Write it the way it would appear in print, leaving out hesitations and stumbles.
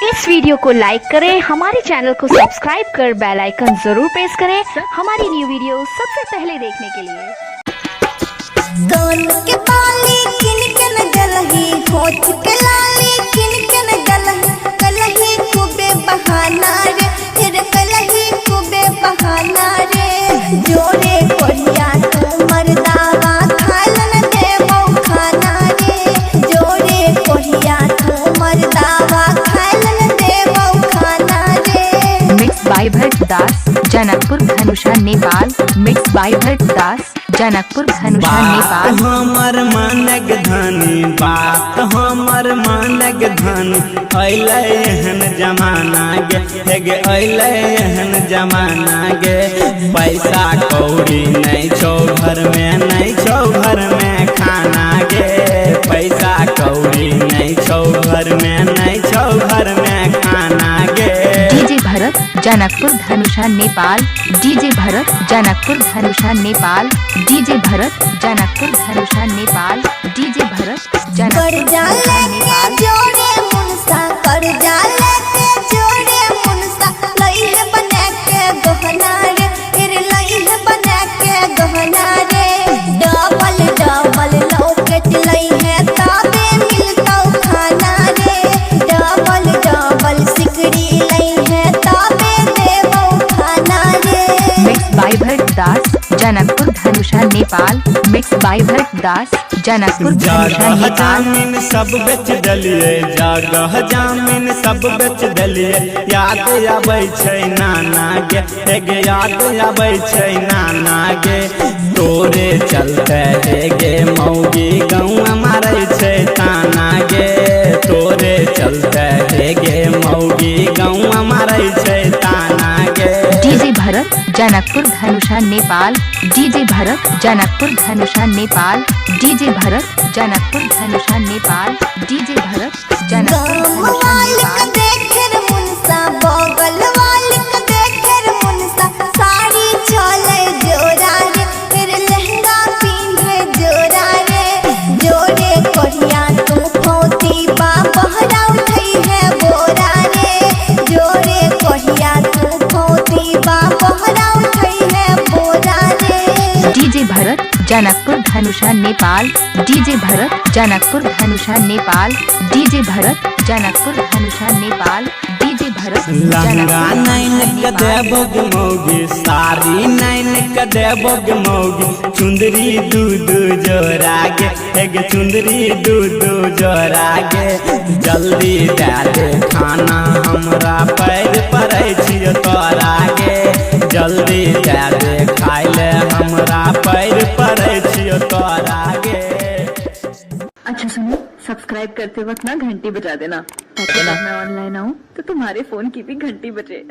इस video को लाइक करें, हमारे चैनल को सब्सक्राइब कर बेल आइकन जरूर प्रेस करें हमारी न्यू वीडियो सबसे पहले देखने के लिए। कान के बाली किन के न गलही, होठ के लाली किन के न गलही, कलही खूबे बहाना रे, फिर कलही खूबे बहाना रे। जोरे कोरिया तू मर्दावा खाल न देबो खाना रे, जोरे कोरिया तू मर्दावा खाल न देबो खाना रे। Mix by Bhatt Das, Janakpur Dhanusha Nepal. Mix by Bhatt Das, Janakpur Dhanusha Nepal. हमर मानक धनी, बात हमर मानक धनी, अइले एहन जमाना गे, हेगे अइले एहन जमाना गे। पैसा कौड़ी नहीं छौ घर में, नहीं छौ घर में खाना गे। पैसा कौड़ी नहीं छौ घर में, नहीं छौ घर में खाना गे। डीजे भरत, जनकपुर धनुषा नेपाल। डीजे भरत, जनकपुर धनुषा नेपाल। डीजे भरत, जनकपुर धनुषा नेपाल। डीजे भरत, जनकपुर धनुषा नेपाल। जोड़े मुनसा कर जाले के जोड़े मुनसा, लई है बना के गहना रे, फिर लई है बना के गहना रे। डबल डबल लौकेट लई है तबे मिलता खाना रे, डबल डबल सिकड़ी लई है तबे देबो खाना रे। Mix by Bhatt Das, Janakpur Dhanusha Nepal. Mix by Bhatt Das, Janakpur Dhanusha जगह नेपाल। जमीन सब बेच दलिए, जगह जमीन सब बेच दलिए। याद आबै छै नाना गे, हेगे याद आबै छै नाना गे। तोरे चलते हेगे मौगी गौआ मारै छै ताना गे, तोरे चलते हेगे मौगी गौआ मारै छै ताना गे। डीजे भरत, जनकपुर धनुषा नेपाल। डीजे भरत, जनकपुर धनुषा नेपाल। डीजे भरत, जनकपुर धनुषा नेपाल। डीजे भरत, जनकपुर धनुषा नेपाल। देखेर मुनसा बगल वाली का देखेर मुनसा, साड़ी चले जोरा रे, फिर लहंगा पींधे जोरा रे। जोरे कोरिया तू फोती बा बहरा उठई है बोरा रे, जोरे कोरिया तू फोती बा बहरा उठई है बोरा रे। डीजे भरत, जनकपुर धनुषा नेपाल। डीजे भरत, जनकपुर धनुषा नेपाल। डीजे भरत, जनकपुर धनुषा नेपाल। डीजे भरत, लहंगा नैन के देबो गे मौगी, साड़ी नैन के देबो गे मौगी। चुंदरी दू दू जोड़ा गे, हेगे चुंदरी दू दू जोड़ा गे। जल्दी दे दे खाना हमरा पैर पड़ै छियो तोरा गे, जल्दी दे दे खाइ ले हमरा पैर पड़ै छियो तोरा गे। अच्छा सुनो, सब्सक्राइब करते वक्त ना घंटी बजा देना, ताकि जब मैं ऑनलाइन आऊँ तो तुम्हारे फोन की भी घंटी बजे।